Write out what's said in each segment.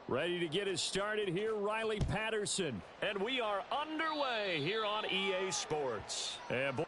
Ready to get us started here, Riley Patterson. And we are underway here on EA Sports. And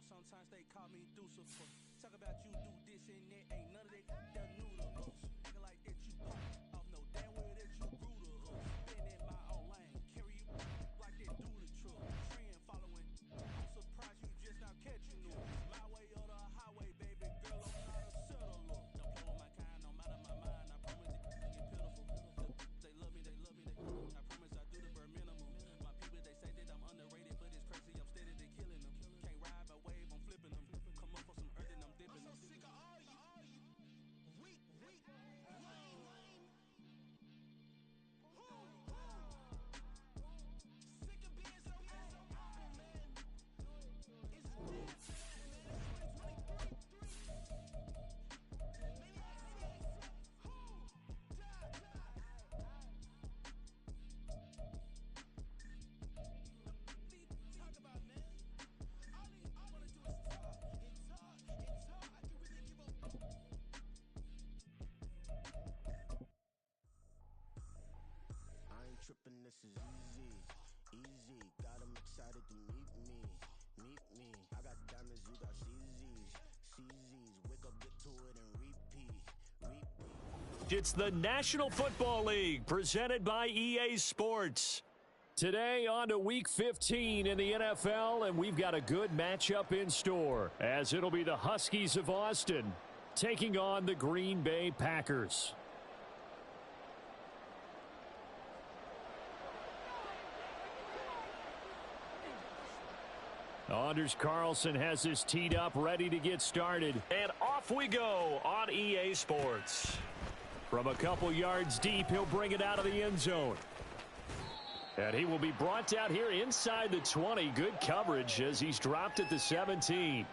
sometimes they call me Lucifer. Talk about you do this and that, ain't none of that new to us. Acting like that you pop off, no damn well that you grew to us. Been in my own lane, carry you like that do the truck. Trend following, I'm surprised you just now catching new. My way or the highway, baby girl, I'm not a settler. Don't play with my kind, no matter my mind. I promise it get pitiful. They love me, I promise I do the bare minimum. My people, they say that I'm underrated, but it's crazy, I'm steady, they killing them. Can't ride my wave, I'm flipping them. Come up for some earth and I'm dipping them. I'm so sick of all you weak, lame. Sick of being so humble, man. It's this, man. 2023. Talk about, man. All I wanna do is talk. It's hard. I can really give up. I ain't tripping, this is easy. Got 'em excited to meet me. I got diamonds, you got CZs. Wake up, get to it, and repeat. it's the National Football League presented by EA Sports. Today on to Week 15 in the NFL, and we've got a good matchup in store, as it'll be the Huskies of Austin taking on the Green Bay Packers. Anders Carlson has this teed up, ready to get started. And off we go on EA Sports. From a couple yards deep, he'll bring it out of the end zone. And he will be brought down here inside the 20. Good coverage as he's dropped at the 17.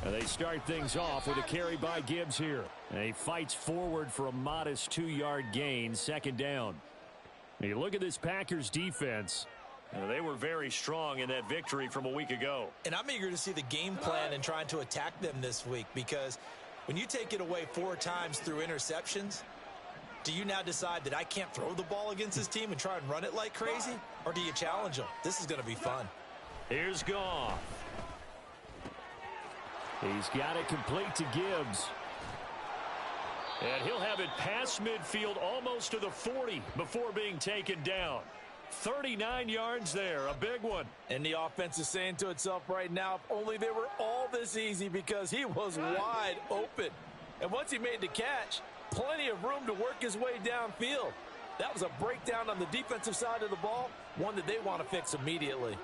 And they start things off with a carry by Gibbs here. And he fights forward for a modest 2-yard gain, second down. And you look at this Packers defense. They were very strong in that victory from a week ago. And I'm eager to see the game plan and trying to attack them this week, because when you take it away 4 times through interceptions, do you now decide that I can't throw the ball against this team and try and run it like crazy? Or do you challenge them? This is going to be fun. Here's Goff. He's got it complete to Gibbs. And he'll have it past midfield almost to the 40 before being taken down. 39 yards there, a big one. And the offense is saying to itself right now, if only they were all this easy, because he was wide open. And once he made the catch, plenty of room to work his way downfield. That was a breakdown on the defensive side of the ball, one that they want to fix immediately.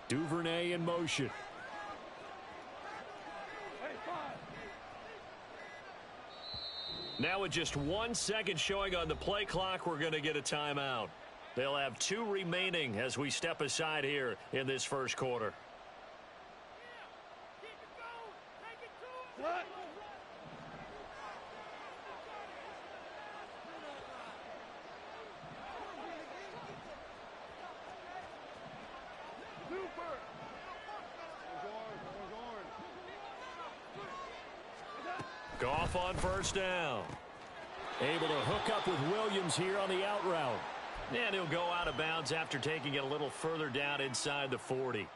Duvernay in motion. Now with just 1 second showing on the play clock, we're going to get a timeout. They'll have 2 remaining as we step aside here in this first quarter. Goff on first down. Able to hook up with Williams here on the out route. And he'll go out of bounds after taking it a little further down inside the 40.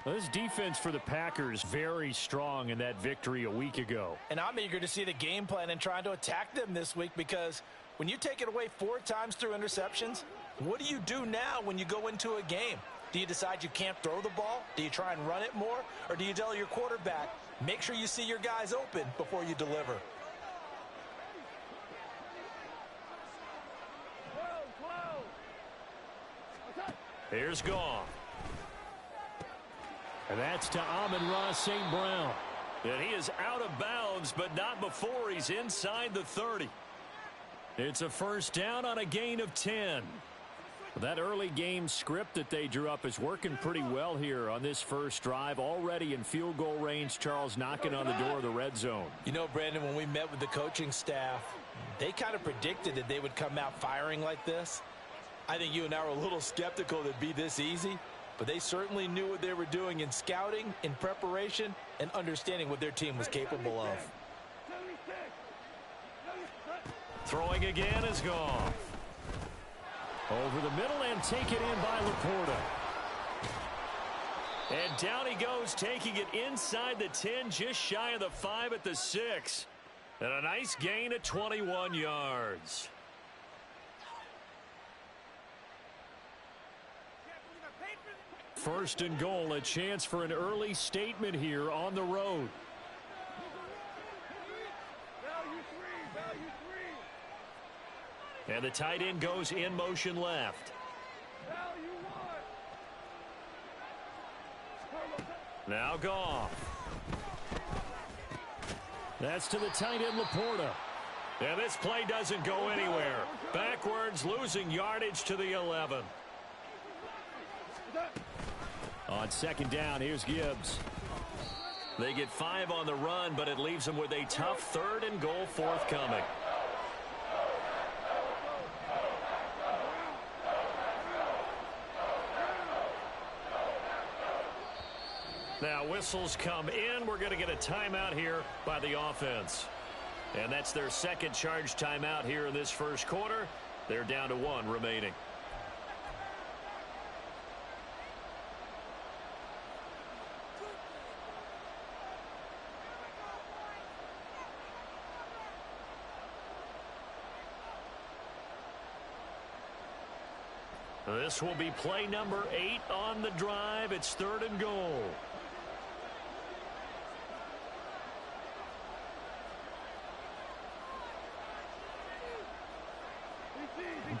Well, this defense for the Packers very strong in that victory a week ago. And I'm eager to see the game plan and trying to attack them this week, because when you take it away 4 times through interceptions, what do you do now when you go into a game? Do you decide you can't throw the ball? Do you try and run it more? Or do you tell your quarterback, make sure you see your guys open before you deliver? Here's Goff. And that's to Amon-Ra St. Brown. And he is out of bounds, but not before he's inside the 30. It's a first down on a gain of 10. That early game script that they drew up is working pretty well here on this first drive. Already in field goal range, Charles, knocking on the door of the red zone. You know, Brandon, when we met with the coaching staff, they kind of predicted that they would come out firing like this. I think you and I were a little skeptical that it'd be this easy, but they certainly knew what they were doing in scouting, in preparation, and understanding what their team was capable of. Throwing again is Goff. Over the middle and taken in by Laporta. And down he goes, taking it inside the 10, just shy of the 5 at the 6. And a nice gain of 21 yards. First and goal, a chance for an early statement here on the road. And the tight end goes in motion left. Now Goff. That's to the tight end, Laporta. And this play doesn't go anywhere. Backwards, losing yardage to the 11. On second down, here's Gibbs. They get 5 on the run, but it leaves them with a tough 3rd and goal forthcoming. Now whistles come in. We're going to get a timeout here by the offense. And that's their second charge timeout here in this first quarter. They're down to 1 remaining. This will be play number 8 on the drive. It's 3rd and goal.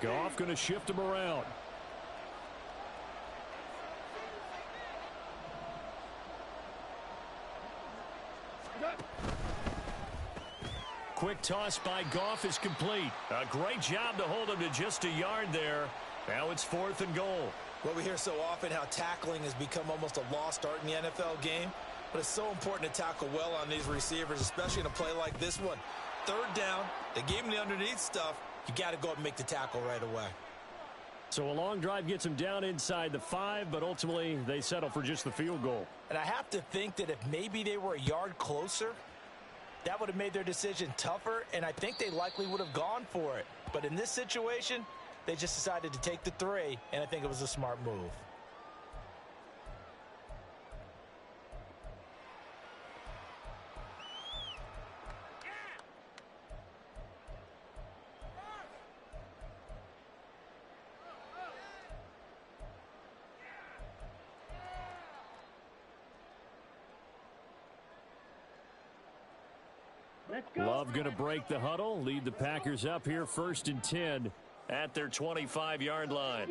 Goff going to shift him around. Quick toss by Goff is complete. A great job to hold him to just a yard there. Now it's 4th and goal. Well, we hear so often how tackling has become almost a lost art in the NFL game. But it's so important to tackle well on these receivers, especially in a play like this one. 3rd down, they gave him the underneath stuff. You got to go up and make the tackle right away. So a long drive gets him down inside the 5, but ultimately they settle for just the field goal. And I have to think that if maybe they were a yard closer, that would have made their decision tougher, and I think they likely would have gone for it. But in this situation, they just decided to take the 3, and I think it was a smart move. Love going to break the huddle, lead the Packers up here 1st and 10 at their 25-yard line.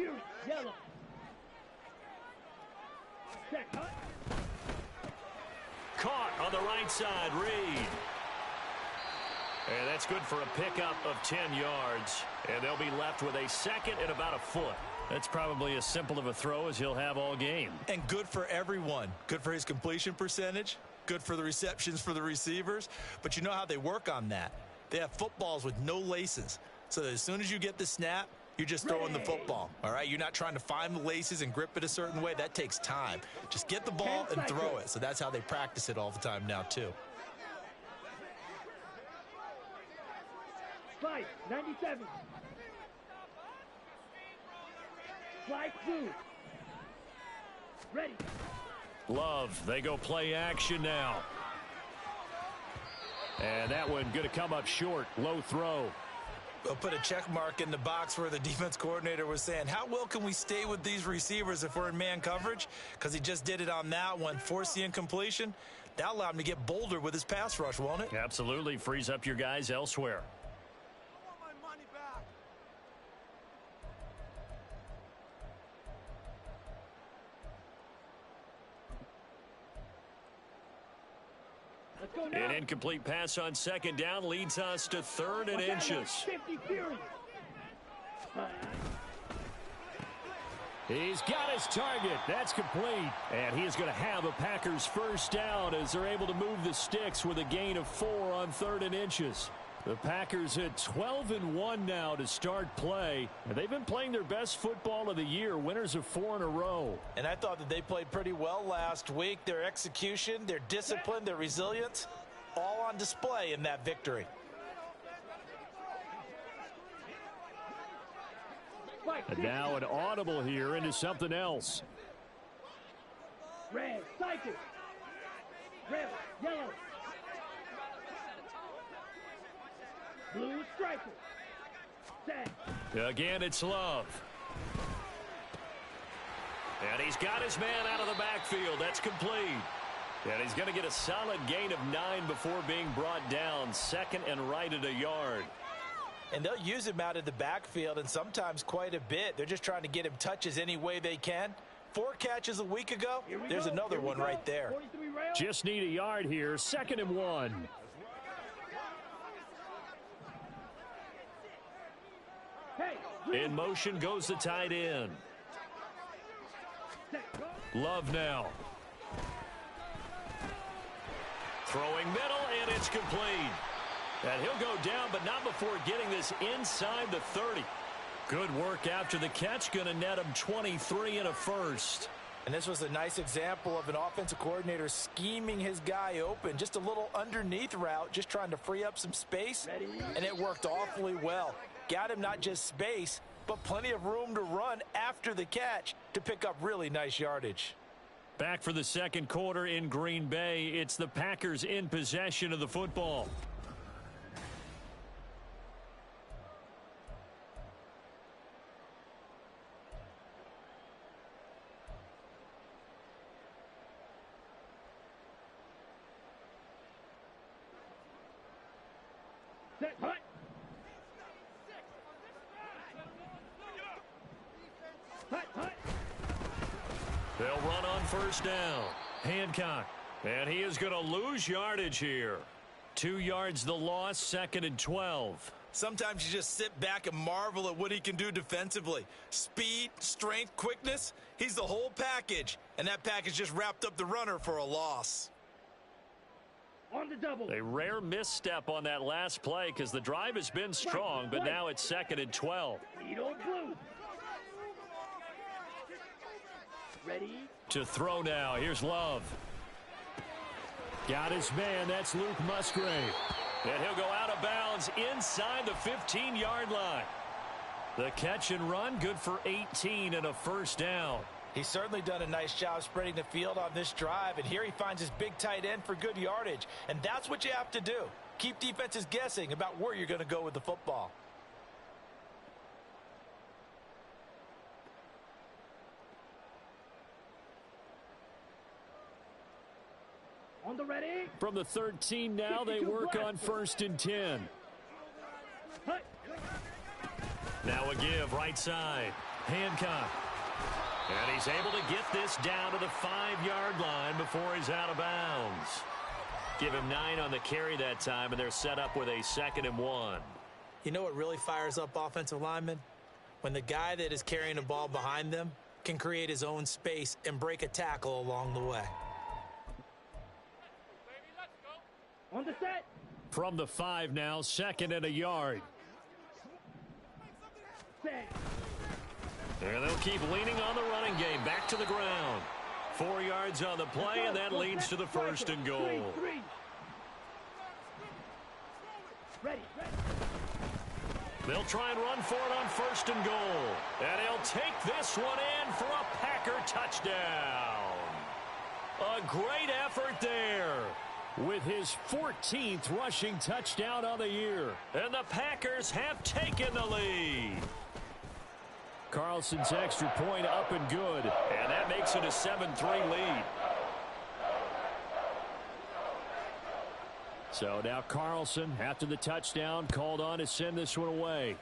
Caught on the right side, Reed. And that's good for a pickup of 10 yards. And they'll be left with a second and about a foot. That's probably as simple of a throw as he'll have all game. And good for everyone. Good for his completion percentage. Good for the receptions for the receivers. But you know how they work on that. They have footballs with no laces. So that as soon as you get the snap, you're just throwing the football. All right? You're not trying to find the laces and grip it a certain way. That takes time. Just get the ball and throw it. So that's how they practice it all the time now, too. Slide, 97. Slide 2. Ready. Love, they go play action now. And that one going to come up short. Low throw. We'll put a check mark in the box where the defense coordinator was saying, how well can we stay with these receivers if we're in man coverage? Because he just did it on that one. Force the incompletion. That'll allow him to get bolder with his pass rush, won't it? Absolutely. Frees up your guys elsewhere. An incomplete pass on second down leads us to 3rd and inches. He's got his target. That's complete. And he is going to have a Packers first down as they're able to move the sticks with a gain of 4 on 3rd and inches. The Packers at 12-1 now to start play. And they've been playing their best football of the year, winners of 4 in a row. And I thought that they played pretty well last week. Their execution, their discipline, their resilience, all on display in that victory. And now an audible here into something else. Red, cycle. Red, yellow. Blue striker. Set. Again, it's Love. And he's got his man out of the backfield. That's complete. And he's going to get a solid gain of 9 before being brought down. 2nd and right at a yard. And they'll use him out of the backfield, and sometimes quite a bit. They're just trying to get him touches any way they can. 4 catches a week ago. There's another one right there. Just need a yard here. 2nd and 1. In motion goes the tight end. Love now. Throwing middle, and it's complete. And he'll go down, but not before getting this inside the 30. Good work after the catch. Going to net him 23 and a first. And this was a nice example of an offensive coordinator scheming his guy open. Just a little underneath route, just trying to free up some space. And it worked awfully well. Got him not just space, but plenty of room to run after the catch to pick up really nice yardage. Back for the second quarter in Green Bay. It's the Packers in possession of the football. Set, hut. Hut, hut. They'll run on first down. Hancock. And he is going to lose yardage here. 2 yards the loss, 2nd and 12. Sometimes you just sit back and marvel at what he can do defensively. Speed, strength, quickness. He's the whole package. And that package just wrapped up the runner for a loss. On the double. A rare misstep on that last play because the drive has been strong, but now it's 2nd and 12. Lead on blue. Ready. To throw now. Here's Love. Got his man. That's Luke Musgrave. And he'll go out of bounds inside the 15-yard line. The catch and run, good for 18 and a first down. He's certainly done a nice job spreading the field on this drive, and here he finds his big tight end for good yardage. And that's what you have to do. Keep defenses guessing about where you're going to go with the football. On the ready. From the 13 now, they work on 1st and 10. Hut. Now a give right side. Hancock. And he's able to get this down to the 5-yard line before he's out of bounds. Give him 9 on the carry that time, and they're set up with a 2nd and 1. You know what really fires up offensive linemen? When the guy that is carrying the ball behind them can create his own space and break a tackle along the way. On the set. From the 5 now, 2nd and a yard. Set. And they'll keep leaning on the running game. Back to the ground. 4 yards on the play, and that leads to the 1st and goal. Three. Ready. They'll try and run for it on 1st and goal. And he'll take this one in for a Packer touchdown. A great effort there with his 14th rushing touchdown on the year. And the Packers have taken the lead. Carlson's extra point up and good. And that makes it a 7-3 lead. So now Carlson, after the touchdown, called on to send this one away.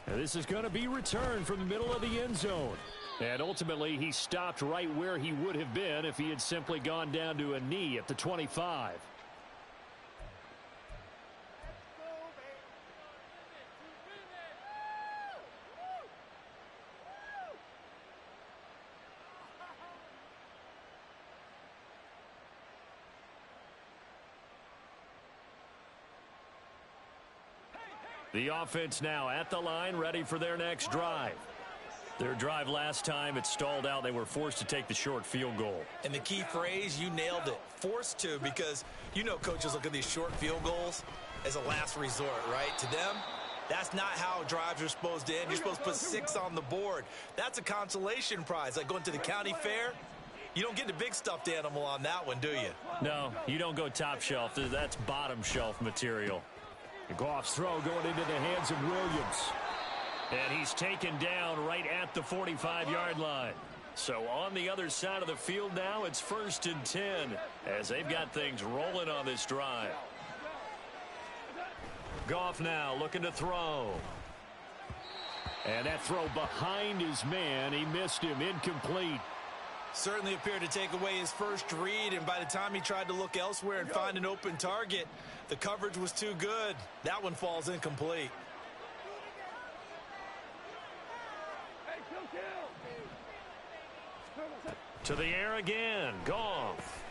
And this is going to be returned from the middle of the end zone. And ultimately, he stopped right where he would have been if he had simply gone down to a knee at the 25. The offense now at the line, ready for their next drive. Their drive last time, it stalled out. They were forced to take the short field goal. And the key phrase, you nailed it. Forced to, because you know coaches look at these short field goals as a last resort, right? To them, that's not how drives are supposed to end. You're supposed to put 6 on the board. That's a consolation prize. Like going to the county fair, you don't get the big stuffed animal on that one, do you? No, you don't go top shelf. That's bottom shelf material. Goff's throw going into the hands of Williams. And he's taken down right at the 45-yard line. So on the other side of the field now, it's 1st and 10 as they've got things rolling on this drive. Goff now looking to throw. And that throw behind his man. He missed him. Incomplete. Certainly appeared to take away his first read, and by the time he tried to look elsewhere and find an open target, the coverage was too good. That one falls incomplete. To the air again. Goff.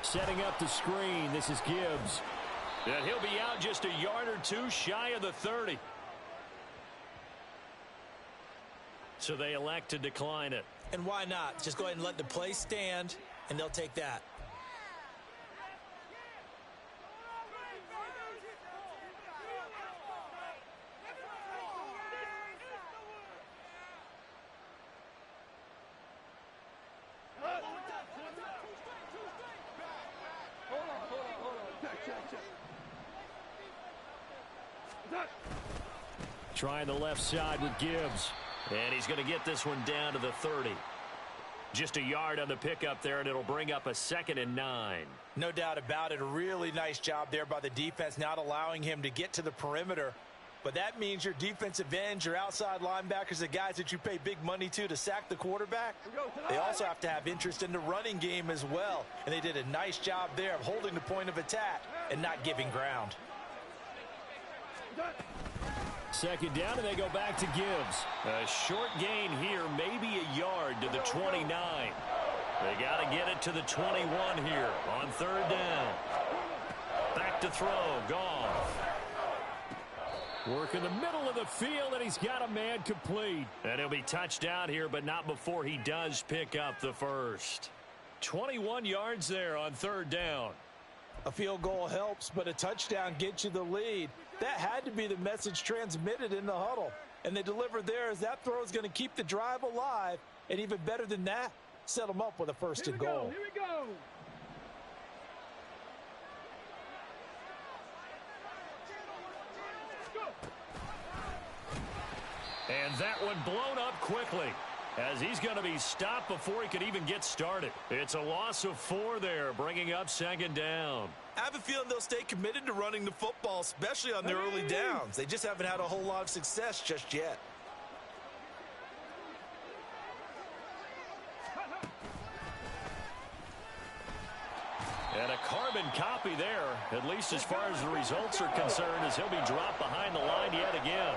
Setting up the screen. This is Gibbs. And he'll be out just a yard or two shy of the 30. So they elect to decline it. And why not? Just go ahead and let the play stand, and they'll take that. Trying the left side with Gibbs. And he's going to get this one down to the 30. Just a yard on the pickup there, and it'll bring up a 2nd and 9. No doubt about it. A really nice job there by the defense, not allowing him to get to the perimeter. But that means your defensive ends, your outside linebackers, the guys that you pay big money to sack the quarterback, they also have to have interest in the running game as well. And they did a nice job there of holding the point of attack and not giving ground. 2nd down, and they go back to Gibbs. A short gain here, maybe a yard to the 29. They got to get it to the 21 here on 3rd down. Back to throw. Goff. Work in the middle of the field, and he's got a man complete. And he'll be touched out here, but not before he does pick up the first. 21 yards there on 3rd down. A field goal helps, but a touchdown gets you the lead. That had to be the message transmitted in the huddle. And they delivered there as that throw is going to keep the drive alive. And even better than that, set them up with a 1st and goal. Here we go. And that one blown up quickly as he's going to be stopped before he could even get started. It's a loss of 4 there, bringing up 2nd down. I have a feeling they'll stay committed to running the football, especially on their early downs. They just haven't had a whole lot of success just yet. And a carbon copy there, at least as far as the results are concerned, as he'll be dropped behind the line yet again.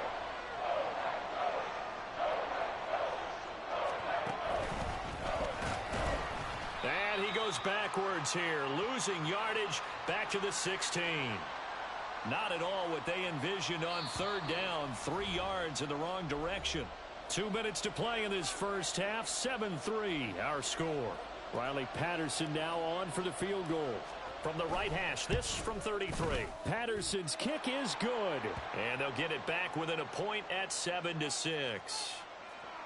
And he goes backwards here, losing yardage back to the 16. Not at all what they envisioned on third down, 3 yards in the wrong direction. 2 minutes to play in this first half, 7-3 our score. Riley Patterson now on for the field goal. From the right hash, this from 33. Patterson's kick is good. And they'll get it back within a point at 7-6.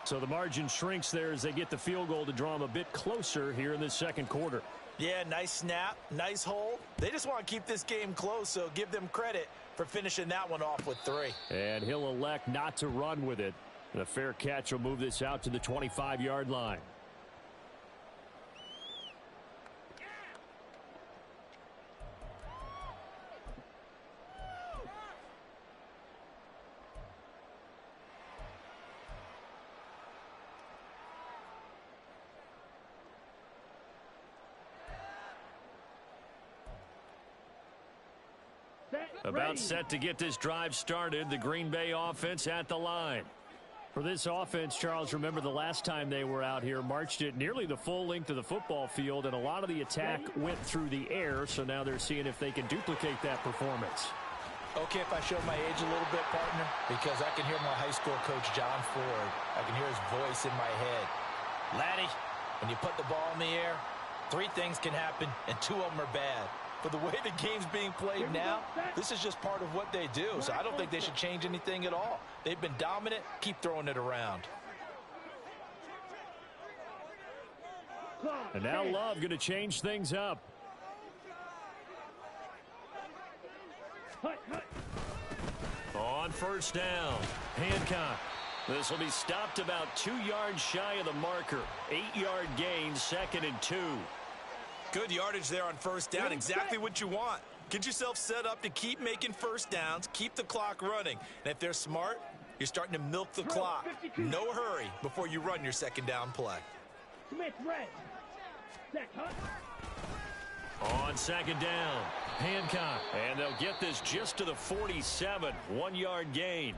So the margin shrinks there as they get the field goal to draw them a bit closer here in the second quarter. Yeah, nice snap, nice hold. They just want to keep this game close, so give them credit for finishing that one off with 3. And he'll elect not to run with it. And a fair catch will move this out to the 25-yard line. About set to get this drive started. The Green Bay offense at the line. For this offense, Charles, remember the last time they were out here, marched it nearly the full length of the football field, and a lot of the attack went through the air, so now they're seeing if they can duplicate that performance. Okay, if I show my age a little bit, partner, because I can hear my high school coach, John Ford. I can hear his voice in my head. Laddie, when you put the ball in the air, 3 things can happen, and 2 of them are bad. But the way the game's being played now, this is just part of what they do. So I don't think they should change anything at all. They've been dominant. Keep throwing it around. And now Love going to change things up. On first down, Hancock. This will be stopped about 2 yards shy of the marker. 8-yard gain, 2nd and 2. Good yardage there on first down. Exactly what you want. Get yourself set up to keep making first downs, keep the clock running. And if they're smart, you're starting to milk the clock. No hurry before you run your second down play. On second down, Hancock. And they'll get this just to the 47. 1-yard gain.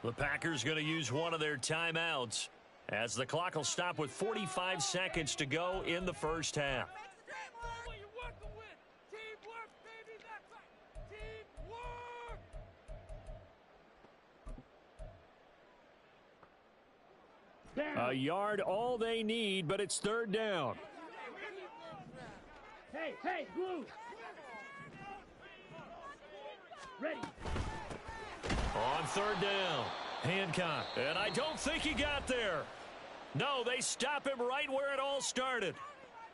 The Packers going to use one of their timeouts as the clock will stop with 45 seconds to go in the first half. A yard all they need, but it's third down. Hey, Blue. Ready. On third down, Hancock. And I don't think he got there. No, they stop him right where it all started.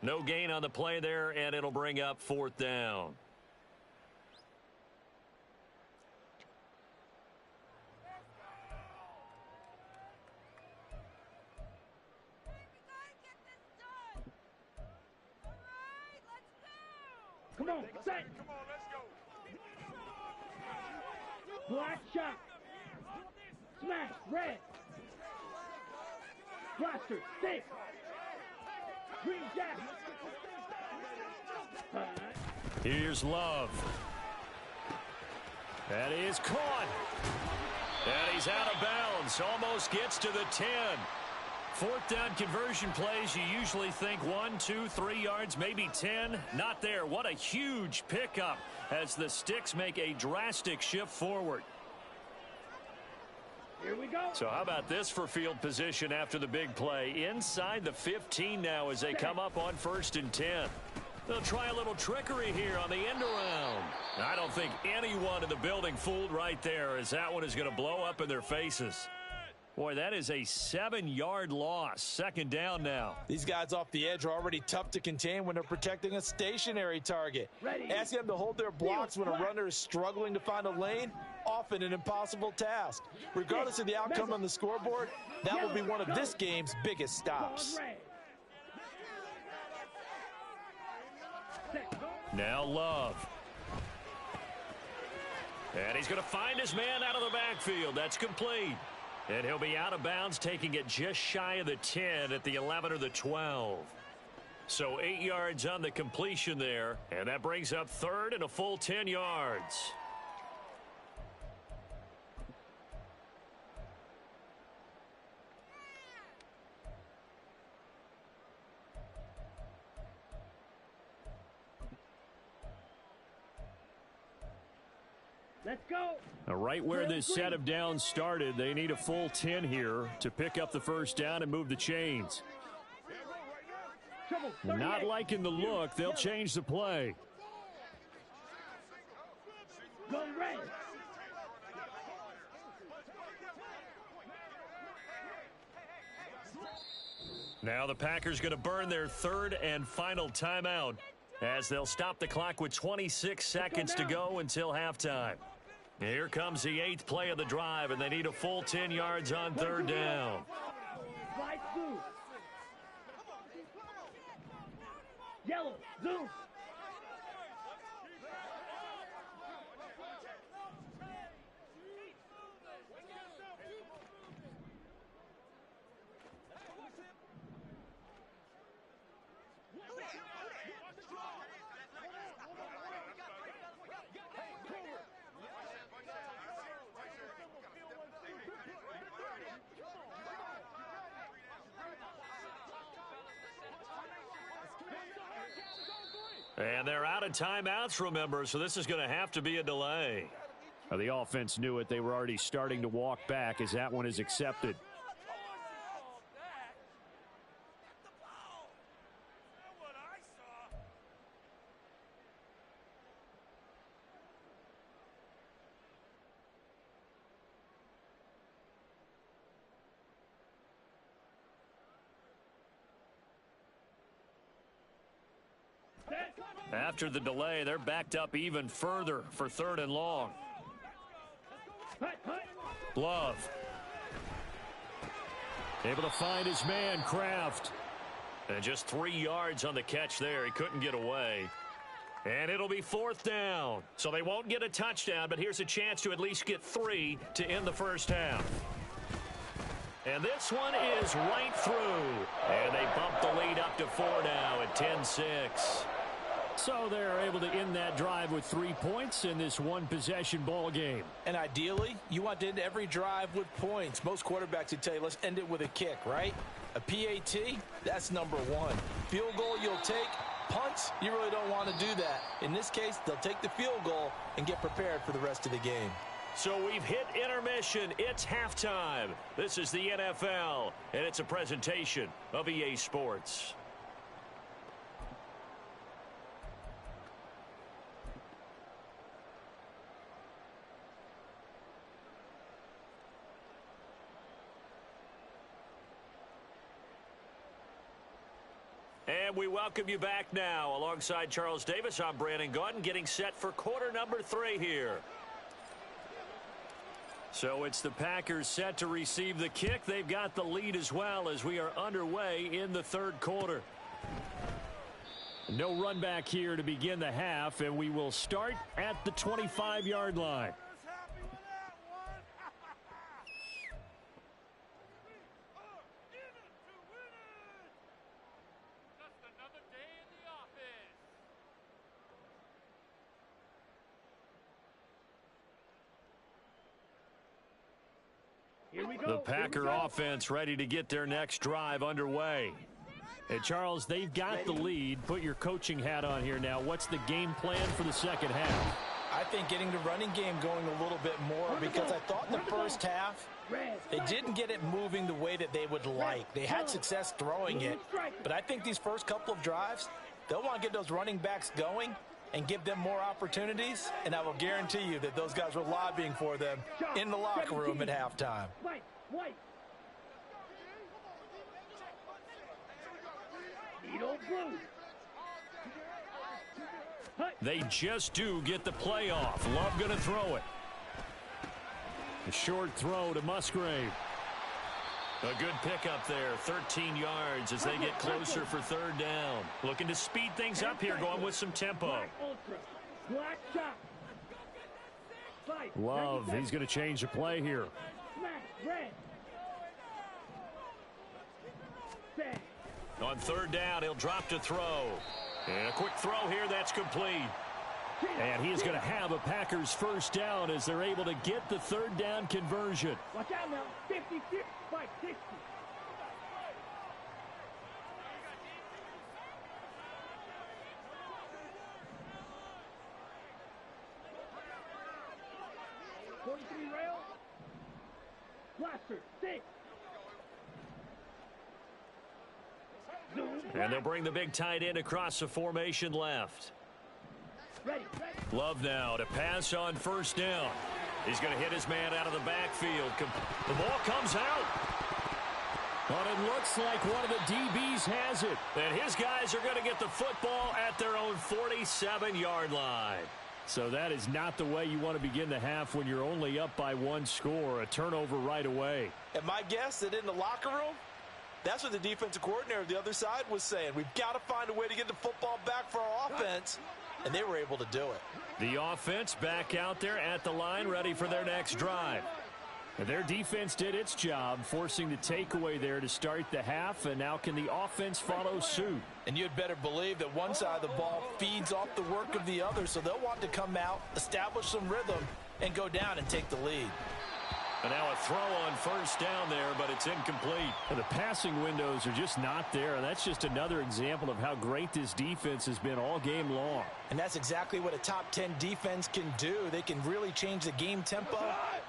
No gain on the play there, and it'll bring up 4th down. Come on, set. Come on, let's go. Black shot. Smash, red. Blaster, stick. Green jack. Here's Love. That is caught. And he's out of bounds. Almost gets to the 10. 4th down conversion plays, you usually think 1, 2, 3 yards, maybe 10. Not there. What a huge pickup as the Sticks make a drastic shift forward. Here we go. So how about this for field position after the big play? Inside the 15 now as they come up on 1st and 10. They'll try a little trickery here on the end around. I don't think anyone in the building fooled right there, as that one is going to blow up in their faces. Boy, that is a 7-yard loss. 2nd down now. These guys off the edge are already tough to contain when they're protecting a stationary target. Ready. Asking them to hold their blocks when a runner is struggling to find a lane, often an impossible task. Regardless of the outcome on the scoreboard, that will be one of this game's biggest stops. Now Love. And he's going to find his man out of the backfield. That's complete. And he'll be out of bounds, taking it just shy of the 10 at the 11 or the 12. So 8 yards on the completion there, and that brings up third and a full 10 yards. Let's go. Now, right where this set of downs started, they need a full 10 here to pick up the first down and move the chains. Trouble. Not 38. liking the look, they'll change the play. Go red. Now the Packers going to burn their third and final timeout as they'll stop the clock with 26 seconds to go until halftime. Here comes the 8th play of the drive, and they need a full 10 yards on third down. Slide through. Yellow. Zoom. And they're out of timeouts, remember, so this is going to have to be a delay. Well, the offense knew it. They were already starting to walk back as that one is accepted. After the delay, they're backed up even further for third and long. Love. Able to find his man, Kraft. And just 3 yards on the catch there. He couldn't get away. And it'll be fourth down. So they won't get a touchdown, but here's a chance to at least get 3 to end the first half. And this one is right through. And they bump the lead up to 4 now at 10-6. So they're able to end that drive with 3 points in this one-possession ball game. And ideally, you want to end every drive with points. Most quarterbacks would tell you, let's end it with a kick, right? A PAT, that's number 1. Field goal you'll take. Punts, you really don't want to do that. In this case, they'll take the field goal and get prepared for the rest of the game. So we've hit intermission. It's halftime. This is the NFL, and it's a presentation of EA Sports. And we welcome you back now. Alongside Charles Davis, I'm Brandon Gaudin, getting set for quarter number 3 here. So it's the Packers set to receive the kick. They've got the lead as well as we are underway in the third quarter. No run back here to begin the half, and we will start at the 25-yard line. The Packer offense ready to get their next drive underway. And Charles, they've got the lead. Put your coaching hat on here now. What's the game plan for the second half? I think getting the running game going a little bit more, because I thought in the first half they didn't get it moving the way that they would like. They had success throwing it, but I think these first couple of drives, they'll want to get those running backs going and give them more opportunities, and I will guarantee you that those guys were lobbying for them in the locker room at halftime. White. Needle blue. They just do get the play off. Love going to throw it. A short throw to Musgrave. A good pickup there, 13 yards as they get closer for third down. Looking to speed things up here, going with some tempo. Black ultra. Black shot. Fight. Love, he's going to change the play here. Smash. Red. Set. On third down, he'll drop to throw. And a quick throw here, that's complete. And he is going to have a Packers first down as they're able to get the third down conversion. Watch out now. 50, 5, 60. Rail. Blaster, 6. And they'll bring the big tight end across the formation left. Ready. Love now to pass on first down. He's going to hit his man out of the backfield. The ball comes out. But it looks like one of the DBs has it. And his guys are going to get the football at their own 47-yard line. So that is not the way you want to begin the half when you're only up by one score. A turnover right away. And my guess that in the locker room, that's what the defensive coordinator of the other side was saying. We've got to find a way to get the football back for our offense. And they were able to do it. The offense back out there at the line, ready for their next drive. And their defense did its job, forcing the takeaway there to start the half, and now can the offense follow suit? And you'd better believe that one side of the ball feeds off the work of the other, so they'll want to come out, establish some rhythm, and go down and take the lead. And now a throw on first down there, but it's incomplete. And the passing windows are just not there, and that's just another example of how great this defense has been all game long. And that's exactly what a top 10 defense can do. They can really change the game tempo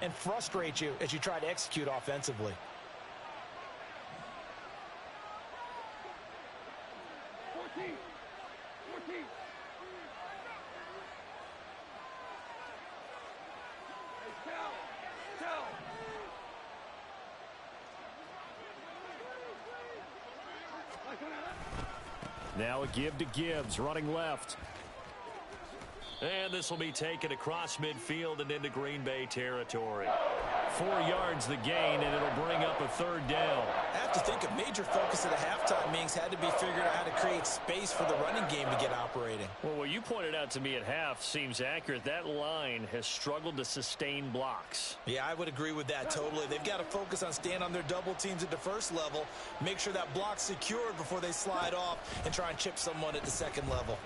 and frustrate you as you try to execute offensively. Now a give to Gibbs, running left. And this will be taken across midfield and into Green Bay territory. 4 yards the gain, and it'll bring up a third down. I have to think a major focus at the halftime meetings had to be figuring out how to create space for the running game to get operating. Well, what you pointed out to me at half seems accurate. That line has struggled to sustain blocks. Yeah, I would agree with that totally. They've got to focus on staying on their double teams at the first level, make sure that block's secured before they slide off and try and chip someone at the second level.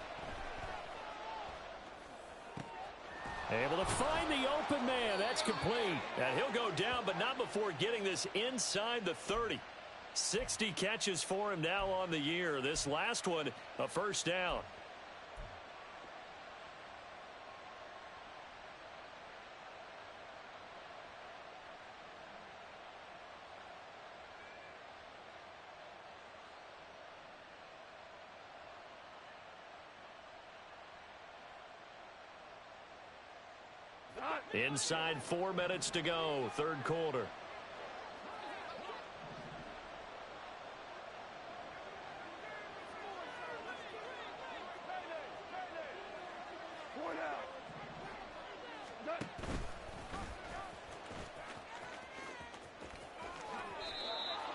Able to find the open man. That's complete. And he'll go down, but not before getting this inside the 30. 60 catches for him now on the year. This last one, a first down. Inside 4 minutes to go, third quarter.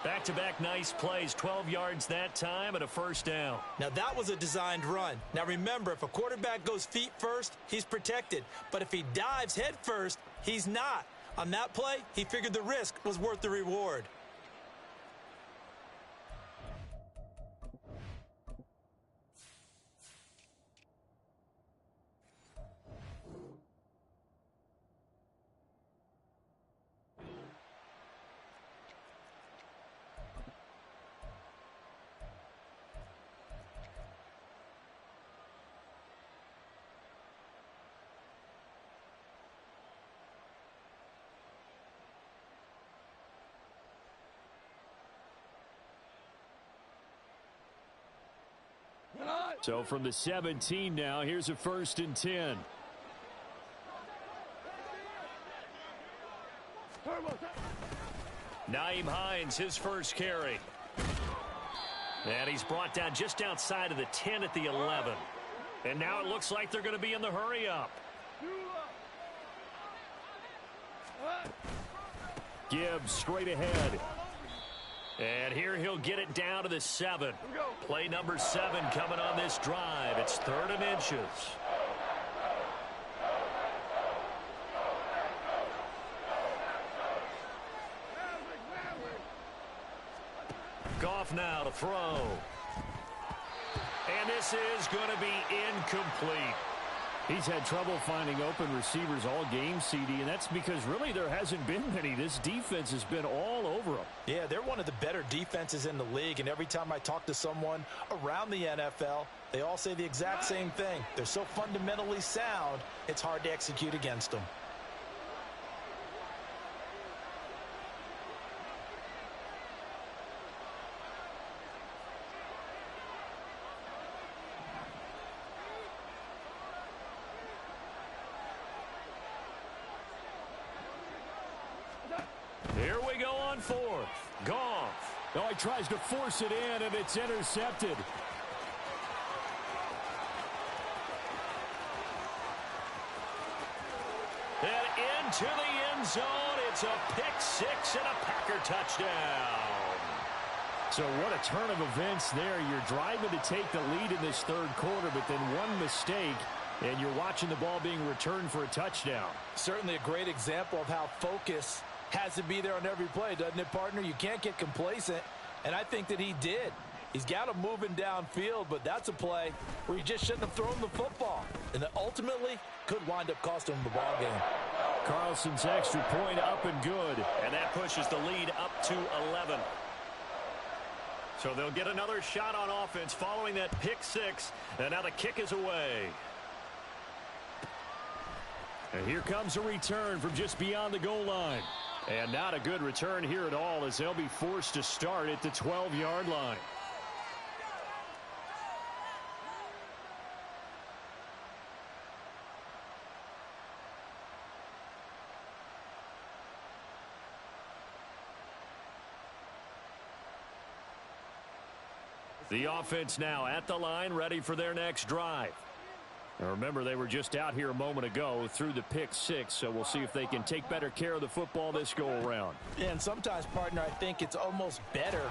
Back-to-back nice plays, 12 yards that time and a first down. Now that was a designed run. Now remember, if a quarterback goes feet first, he's protected. But if he dives head first, he's not. On that play, he figured the risk was worth the reward. So from the 17 now, here's a 1st and 10. Nyheim Hines, his first carry. And he's brought down just outside of the 10 at the 11. And now it looks like they're going to be in the hurry-up. Gibbs straight ahead. And here he'll get it down to the 7. Play number 7 coming on this drive. It's 3rd and inches. Goff now to throw. And this is going to be incomplete. He's had trouble finding open receivers all game, CD, and that's because really there hasn't been many. This defense has been all over him. Yeah, they're one of the better defenses in the league, and every time I talk to someone around the NFL, they all say the exact same thing. They're so fundamentally sound, it's hard to execute against them. Here we go on fourth. Goff. Oh, he tries to force it in, and it's intercepted. And into the end zone. It's a pick six and a Packer touchdown. So what a turn of events there. You're driving to take the lead in this third quarter, but then one mistake, and you're watching the ball being returned for a touchdown. Certainly a great example of how focus has to be there on every play, doesn't it, partner? You can't get complacent, and I think that he did. He's got him moving downfield, but that's a play where you just shouldn't have thrown the football, and that ultimately could wind up costing him the ball game. Carlson's extra point up and good. And that pushes the lead up to 11. So they'll get another shot on offense following that pick six, and now the kick is away. And here comes a return from just beyond the goal line. And not a good return here at all, as they'll be forced to start at the 12-yard line. The offense now at the line, ready for their next drive. Now remember, they were just out here a moment ago through the pick six, so we'll see if they can take better care of the football this go-around. Yeah, and sometimes, partner, I think it's almost better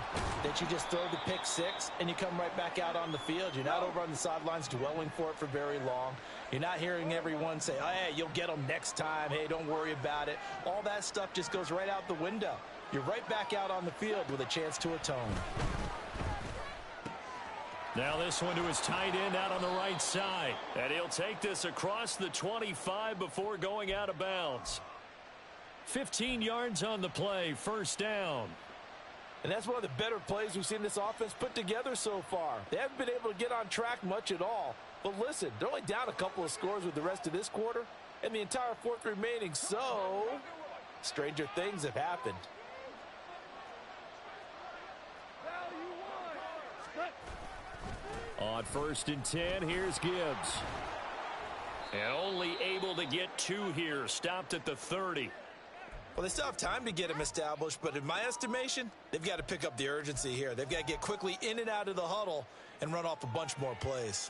that you just throw the pick six and you come right back out on the field. You're not over on the sidelines dwelling for it for very long. You're not hearing everyone say, oh, hey, you'll get them next time. Hey, don't worry about it. All that stuff just goes right out the window. You're right back out on the field with a chance to atone. Now this one to his tight end out on the right side. And he'll take this across the 25 before going out of bounds. 15 yards on the play, first down. And that's one of the better plays we've seen this offense put together so far. They haven't been able to get on track much at all. But listen, they're only down a couple of scores with the rest of this quarter and the entire fourth remaining. So, stranger things have happened. On 1st and 10, here's Gibbs. And only able to get two here. Stopped at the 30. Well, they still have time to get him established, but in my estimation, they've got to pick up the urgency here. They've got to get quickly in and out of the huddle and run off a bunch more plays.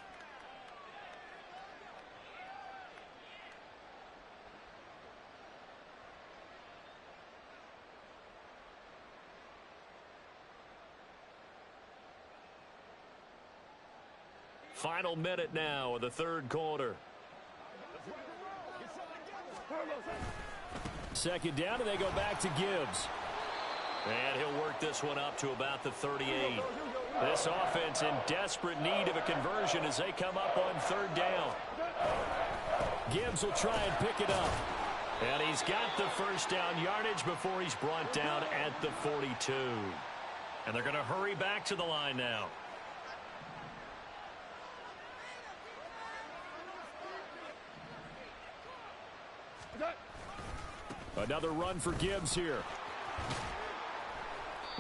Final minute now of the third quarter. Second down, and they go back to Gibbs. And he'll work this one up to about the 38. This offense in desperate need of a conversion as they come up on third down. Gibbs will try and pick it up. And he's got the first down yardage before he's brought down at the 42. And they're going to hurry back to the line now. Another run for Gibbs here.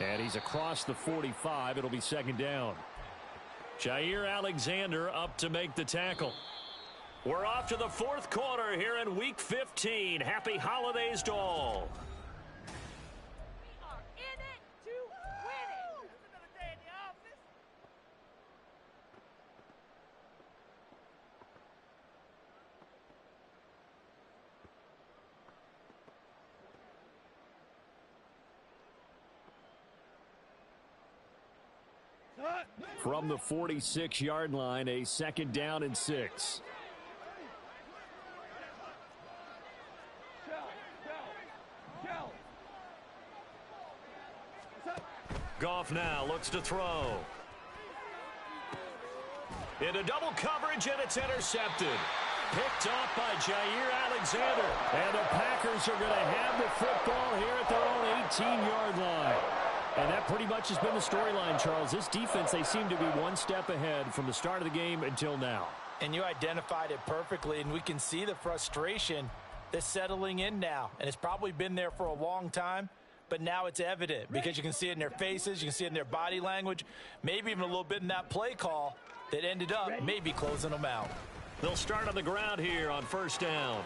And he's across the 45. It'll be second down. Jair Alexander up to make the tackle. We're off to the fourth quarter here in Week 15. Happy holidays to all. We are in it to win it. It's another day in the office. From the 46-yard line, a second down and 6. Goff now looks to throw. Into double coverage, and it's intercepted. Picked off by Jair Alexander. And the Packers are going to have the football here at their own 18-yard line. And that pretty much has been the storyline, Charles. This defense, they seem to be one step ahead from the start of the game until now. And you identified it perfectly, and we can see the frustration that's settling in now. And it's probably been there for a long time, but now it's evident because you can see it in their faces, you can see it in their body language, maybe even a little bit in that play call that ended up maybe closing them out. They'll start on the ground here on first down.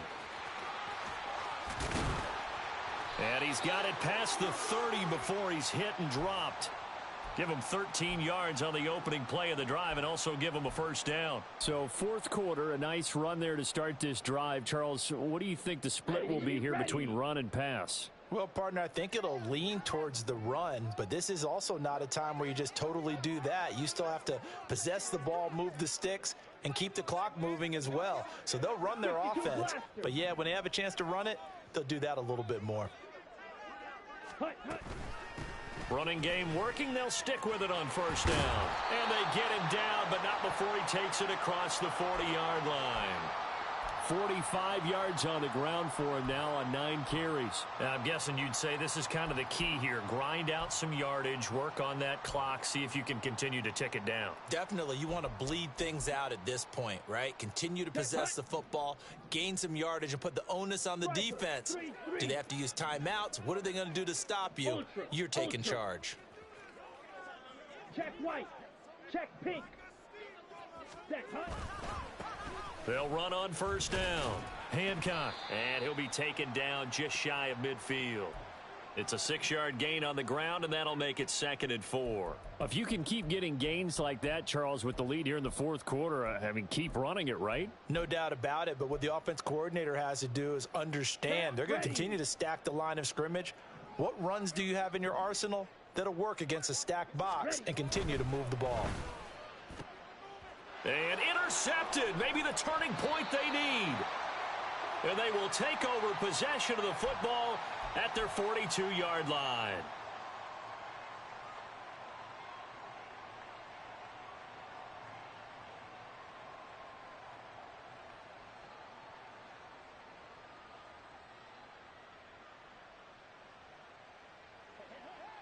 And he's got it past the 30 before he's hit and dropped. Give him 13 yards on the opening play of the drive and also give him a first down. So fourth quarter, a nice run there to start this drive. Charles, what do you think the split will be here between run and pass? Well, partner, I think it'll lean towards the run, but this is also not a time where you just totally do that. You still have to possess the ball, move the sticks, and keep the clock moving as well. So they'll run their offense, but yeah, when they have a chance to run it, they'll do that a little bit more. Running game working, they'll stick with it on first down. And they get him down, but not before he takes it across the 40-yard line. 45 yards on the ground for him now on 9 carries. And I'm guessing you'd say this is kind of the key here. Grind out some yardage, work on that clock, see if you can continue to tick it down. Definitely, you want to bleed things out at this point, right? Continue to possess the football, gain some yardage, and put the onus on the defense. Do they have to use timeouts? What are they going to do to stop you? You're taking charge. Check white. Check pink. Set, huh? They'll run on first down. Hancock. And he'll be taken down just shy of midfield. It's a 6-yard gain on the ground, and that'll make it 2nd and 4. If you can keep getting gains like that, Charles, with the lead here in the fourth quarter, I mean, keep running it, right? No doubt about it, but what the offense coordinator has to do is understand. They're going to continue to stack the line of scrimmage. What runs do you have in your arsenal that'll work against a stacked box and continue to move the ball? And intercepted. Maybe the turning point they need. And they will take over possession of the football at their 42-yard line.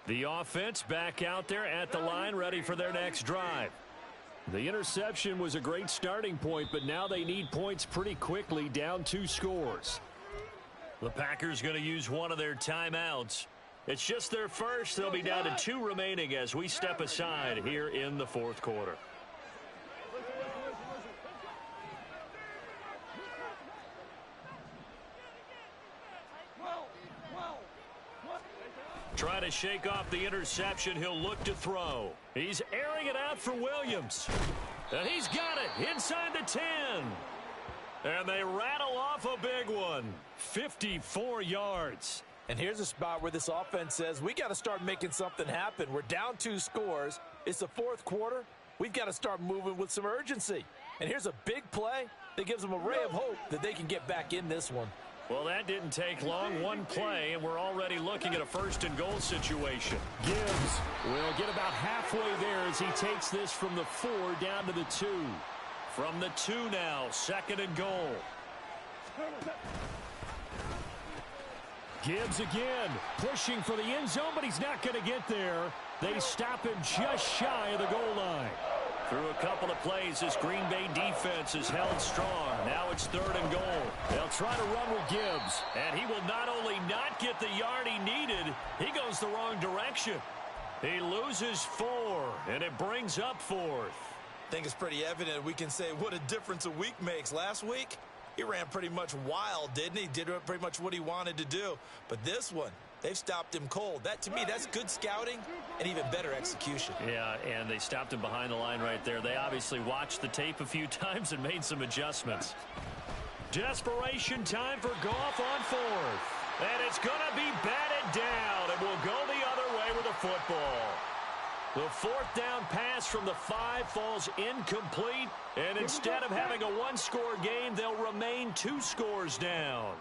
The offense back out there at the line, ready for their next drive. The interception was a great starting point, but now they need points pretty quickly, down 2 scores. The Packers going to use one of their timeouts. It's just their first. They'll be down to 2 remaining as we step aside here in the fourth quarter. Trying to shake off the interception. He'll look to throw. He's airing it out for Williams. And he's got it inside the 10. And they rattle off a big one. 54 yards. And here's a spot where this offense says, we got to start making something happen. We're down 2 scores. It's the fourth quarter. We've got to start moving with some urgency. And here's a big play that gives them a ray of hope that they can get back in this one. Well, that didn't take long. One play, and we're already looking at a 1st and goal situation. Gibbs will get about halfway there as he takes this from the 4 down to the 2. From the 2 now, 2nd and goal. Gibbs again, pushing for the end zone, but he's not going to get there. They stop him just shy of the goal line. Through a couple of plays, this Green Bay defense is held strong. Now it's 3rd and goal. They'll try to run with Gibbs. And he will not only not get the yard he needed, he goes the wrong direction. He loses 4, and it brings up 4th. I think it's pretty evident. We can say what a difference a week makes. Last week, he ran pretty much wild, didn't he? Did pretty much what he wanted to do. But this one, they've stopped him cold. That, to me, that's good scouting and even better execution. Yeah, and they stopped him behind the line right there. They obviously watched the tape a few times and made some adjustments. Desperation time for Goff on 4th. And it's going to be batted down, and we'll go the other way with the football. The 4th down pass from the 5 falls incomplete, and instead of having a 1-score game, they'll remain 2 scores down.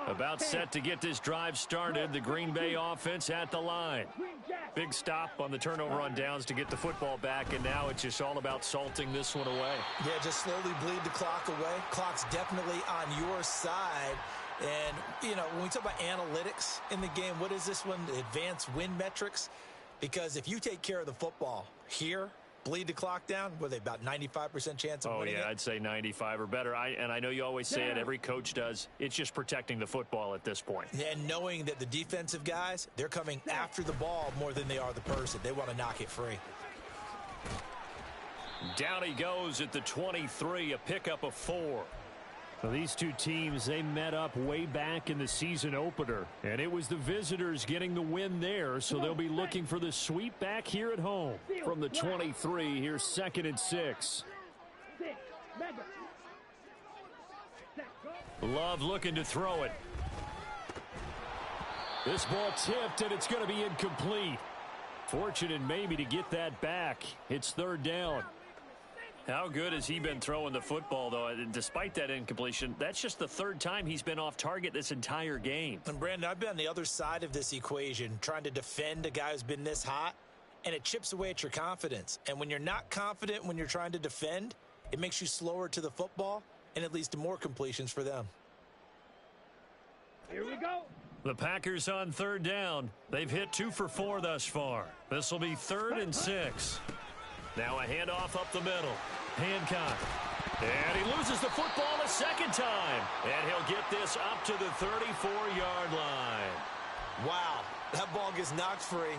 About set to get this drive started, the Green Bay offense at the line. Green Jack. Big stop on the turnover on downs to get the football back, and now it's just all about salting this one away. Yeah, just slowly bleed the clock away. Clock's definitely on your side. And, you know, when we talk about analytics in the game, what is this one? Advanced win metrics? Because if you take care of the football here, bleed the clock down, were they about 95% chance of winning it? I'd say 95 or better. And I know you always say it, every coach does. It's just protecting the football at this point. And knowing that the defensive guys, they're coming after the ball more than they are the person. They want to knock it free. Down he goes at the 23, a pickup of 4. So these two teams, they met up way back in the season opener, and it was the visitors getting the win there, so they'll be looking for the sweep back here at home. From the 23, here's 2nd and 6. Love looking to throw it. This ball tipped, and it's going to be incomplete. Fortunate maybe to get that back. It's 3rd down. How good has he been throwing the football, though? Despite that incompletion, that's just the 3rd time he's been off target this entire game. And, Brandon, I've been on the other side of this equation, trying to defend a guy who's been this hot, and it chips away at your confidence. And when you're not confident when you're trying to defend, it makes you slower to the football, and it leads to more completions for them. Here we go. The Packers on 3rd down. They've hit 2 for 4 thus far. This will be 3rd and 6. Now a handoff up the middle. Hancock. And he loses the football a 2nd time. And he'll get this up to the 34-yard line. Wow, that ball gets knocked free,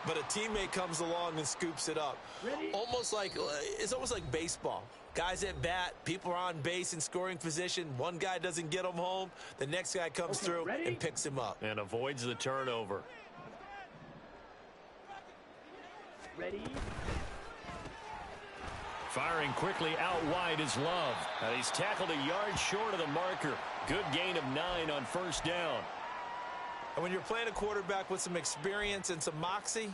but a teammate comes along and scoops it up. Ready? It's almost like baseball. Guys at bat, people are on base in scoring position. One guy doesn't get him home. The next guy comes through and picks him up. And avoids the turnover. Ready? Firing quickly out wide is Love. He's tackled a yard short of the marker. Good gain of 9 on 1st down. And when you're playing a quarterback with some experience and some moxie,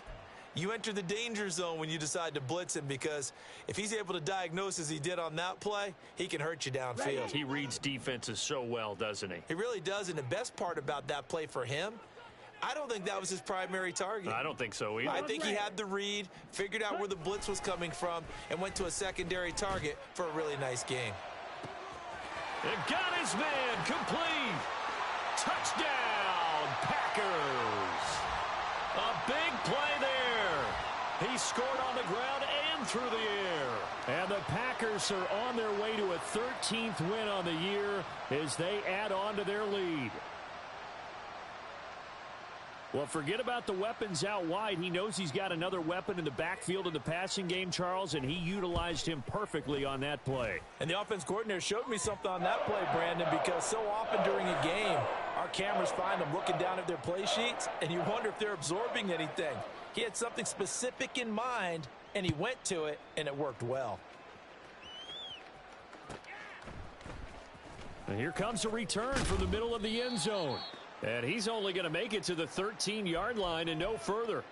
you enter the danger zone when you decide to blitz him, because if he's able to diagnose as he did on that play, he can hurt you downfield. He reads defenses so well, doesn't he? He really does, and the best part about that play for him, I don't think that was his primary target. I don't think so either. I think he had the read, figured out where the blitz was coming from, and went to a secondary target for a really nice game. It got his man complete. Touchdown, Packers. A big play there. He scored on the ground and through the air. And the Packers are on their way to a 13th win on the year as they add on to their lead. Well, forget about the weapons out wide. He knows he's got another weapon in the backfield in the passing game, Charles, and he utilized him perfectly on that play. And the offense coordinator showed me something on that play, Brandon, because so often during a game, our cameras find them looking down at their play sheets, and you wonder if they're absorbing anything. He had something specific in mind, and he went to it, and it worked well. And here comes a return from the middle of the end zone. And he's only going to make it to the 13-yard line and no further.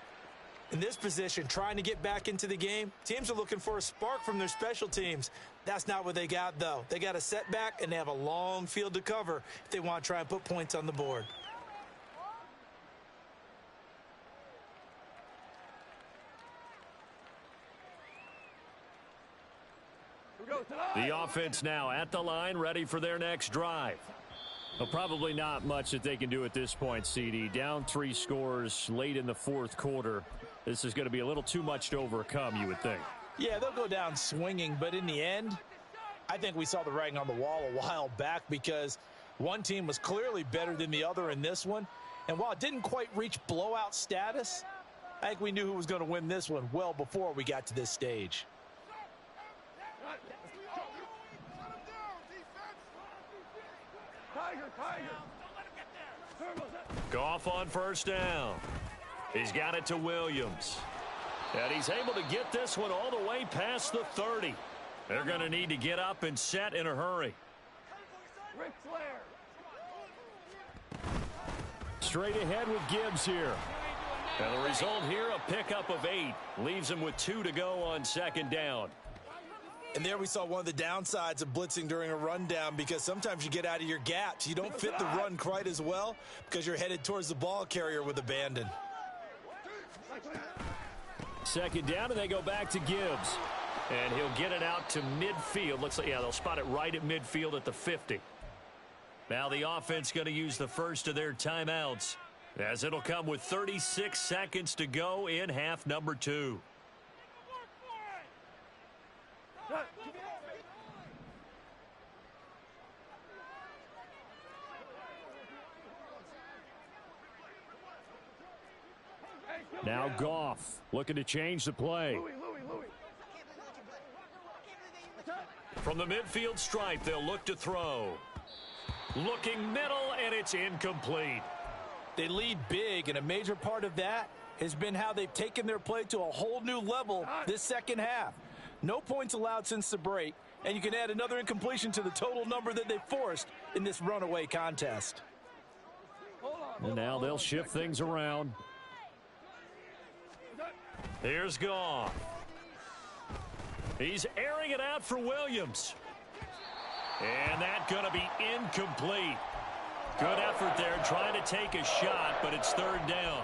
In this position, trying to get back into the game, teams are looking for a spark from their special teams. That's not what they got, though. They got a setback, and they have a long field to cover if they want to try and put points on the board. The offense now at the line, ready for their next drive. Well, probably not much that they can do at this point, CD. Down 3 scores late in the 4th quarter. This is going to be a little too much to overcome, you would think. Yeah, they'll go down swinging, but in the end, I think we saw the writing on the wall a while back, because one team was clearly better than the other in this one. And while it didn't quite reach blowout status, I think we knew who was going to win this one well before we got to this stage. Goff on 1st down. He's got it to Williams. And he's able to get this one all the way past the 30. They're going to need to get up and set in a hurry. Ric Flair. Straight ahead with Gibbs here. And the result here, a pickup of 8. Leaves him with 2 to go on 2nd down. And there we saw one of the downsides of blitzing during a rundown, because sometimes you get out of your gaps. You don't fit the run quite as well because you're headed towards the ball carrier with abandon. Second down, and they go back to Gibbs. And he'll get it out to midfield. Looks like, yeah, they'll spot it right at midfield at the 50. Now the offense going to use the first of their timeouts, as it'll come with 36 seconds to go in half number 2. Now Goff looking to change the play. From the midfield stripe, they'll look to throw. Looking middle, and it's incomplete. They lead big, and a major part of that has been how they've taken their play to a whole new level this second half. No points allowed since the break, and you can add another incompletion to the total number that they forced in this runaway contest. And now they'll shift things around. Here's Goff. He's airing it out for Williams. And that's going to be incomplete. Good effort there trying to take a shot, but it's third down.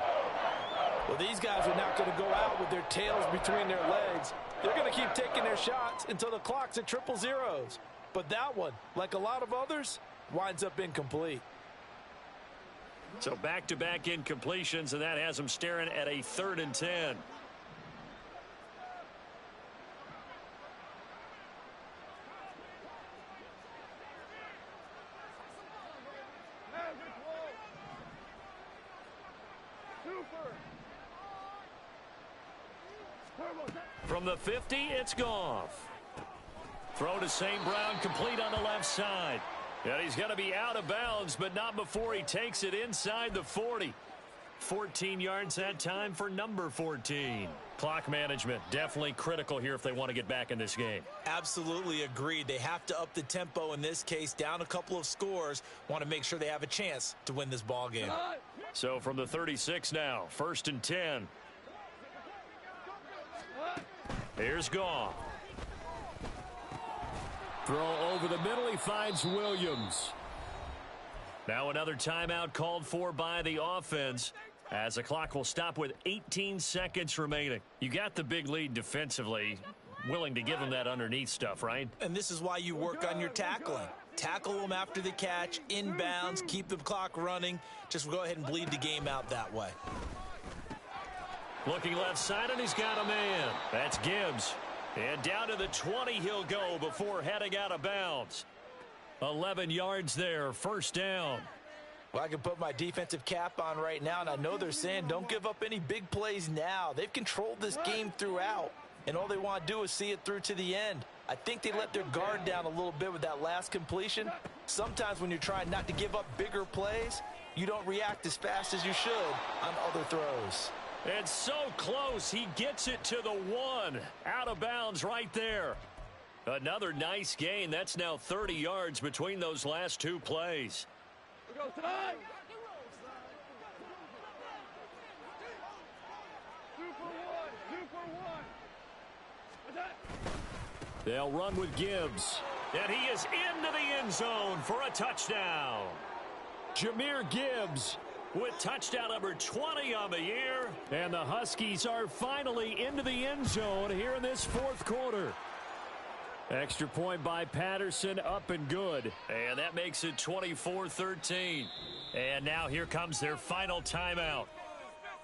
Well, these guys are not going to go out with their tails between their legs. They're going to keep taking their shots until the clock's at 000. But that one, like a lot of others, winds up incomplete. So back-to-back incompletions, and that has them staring at a 3rd and 10. From the 50, it's Goff. Throw to St. Brown, complete on the left side. And he's going to be out of bounds, but not before he takes it inside the 40. 14 yards that time for number 14. Clock management, definitely critical here if they want to get back in this game. Absolutely agreed. They have to up the tempo in this case, down a couple of scores. Want to make sure they have a chance to win this ball game. So from the 36 now, 1st and 10. Here's Goff. Throw over the middle. He finds Williams. Now another timeout called for by the offense, as the clock will stop with 18 seconds remaining. You got the big lead defensively. Willing to give them that underneath stuff, right? And this is why you work on your tackling. Tackle them after the catch, inbounds, keep the clock running. Just go ahead and bleed the game out that way. Looking left side, and he's got a man. That's Gibbs. And down to the 20 he'll go before heading out of bounds. 11 yards there, 1st down. Well, I can put my defensive cap on right now, and I know they're saying don't give up any big plays now. They've controlled this game throughout, and all they want to do is see it through to the end. I think they let their guard down a little bit with that last completion. Sometimes when you're trying not to give up bigger plays, you don't react as fast as you should on other throws. It's so close. He gets it to the 1. Out of bounds right there. Another nice gain. That's now 30 yards between those last 2 plays. We go time. 2 for 1. 2 for 1. They'll run with Gibbs. And he is into the end zone for a touchdown. Jahmyr Gibbs with touchdown number 20 on the year. And the Huskies are finally into the end zone here in this 4th quarter. Extra point by Patterson, up and good. And that makes it 24-13. And now here comes their final timeout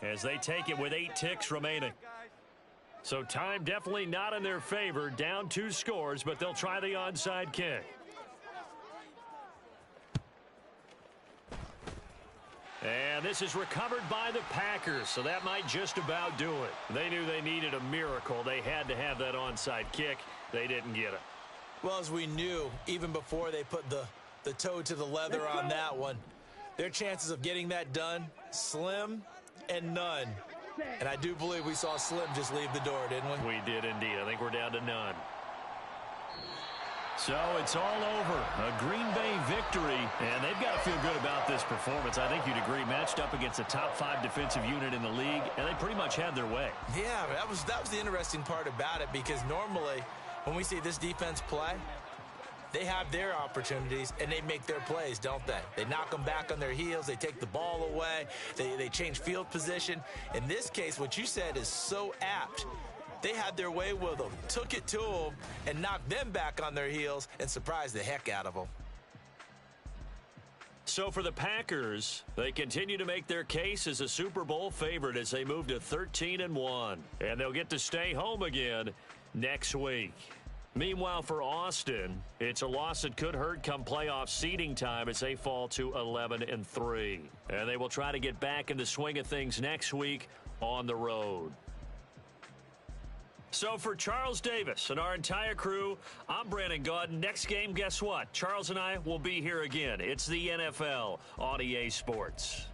as they take it with 8 ticks remaining. So time definitely not in their favor. Down 2 scores, but they'll try the onside kick. And this is recovered by the Packers, so that might just about do it. They knew they needed a miracle. They had to have that onside kick. They didn't get it. Well, as we knew, even before they put the toe to the leather on that one, their chances of getting that done, slim and none. And I do believe we saw Slim just leave the door, didn't we? We did indeed. I think we're down to none. So it's all over. A Green Bay victory, and they've got to feel good about this performance. I think you'd agree, matched up against a top 5 defensive unit in the league, and they pretty much had their way. Yeah, that was the interesting part about it, because normally when we see this defense play, They have their opportunities, and they make their plays, don't they? They knock them back on their heels. They take the ball away. They change field position. In this case, what you said is so apt. They had their way with them, took it to them, and knocked them back on their heels and surprised the heck out of them. So for the Packers, they continue to make their case as a Super Bowl favorite as they move to 13-1. And they'll get to stay home again next week. Meanwhile, for Austin, it's a loss that could hurt come playoff seeding time as they fall to 11-3. And they will try to get back in the swing of things next week on the road. So for Charles Davis and our entire crew, I'm Brandon Gaudin. Next game, guess what? Charles and I will be here again. It's the NFL on EA Sports.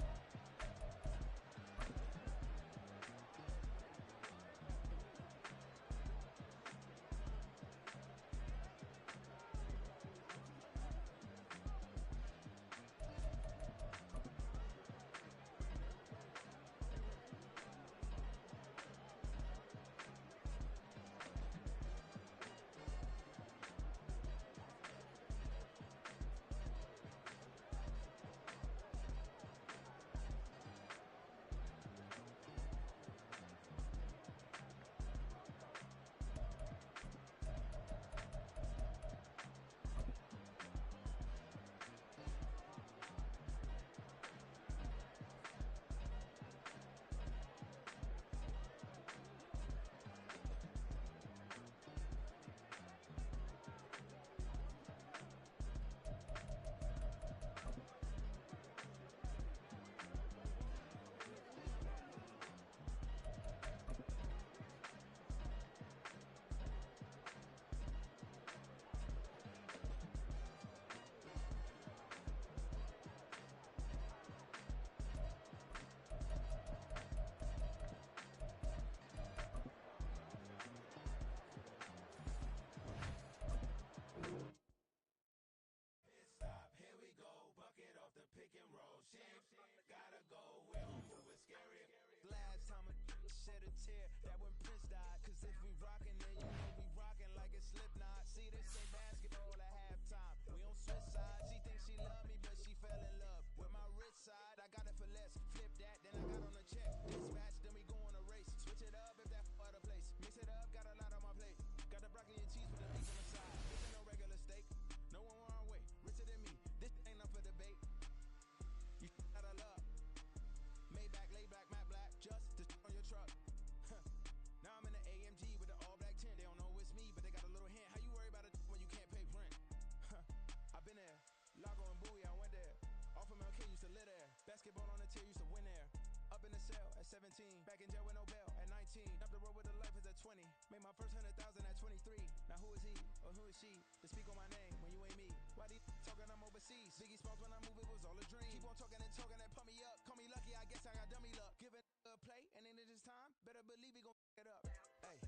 Basketball on the tier, used to win there. Up in the cell at 17. Back in jail with no bail at 19. Up the road with a life is at 20. Made my first 100,000 at 23. Now who is he or who is she to speak on my name when you ain't me? Why these talking I'm overseas? Biggie Smalls when I move it was all a dream. Keep on talking and pump me up. Call me lucky, I guess I got dummy luck. Give it a play and then it is time. Better believe he gon' f*** it up. Hey,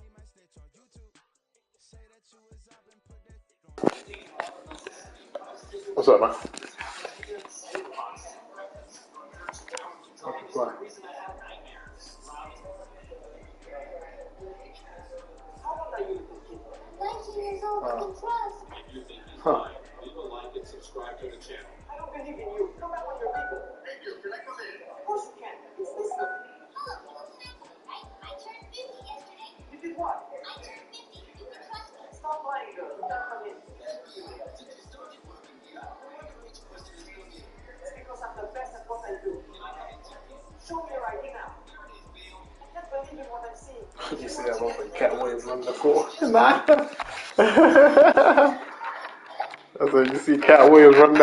he might snitch on YouTube. Say that you was up and put that on. What's up, man? Why? Huh. Leave a like and subscribe to the channel. I don't believe in you. Come back with your people. Thank you. Can I come in? Of course you can. It's this one. I turned 50 yesterday. You did what? I turned 50. You can trust me. Stop lying, girl. You gotta come in. Because I'm the best at what I do. Show me your ID now. I can't believe in what I'm seeing. You see that one with Cat Williams running the floor? Nah. I said, you see Cat Williams running that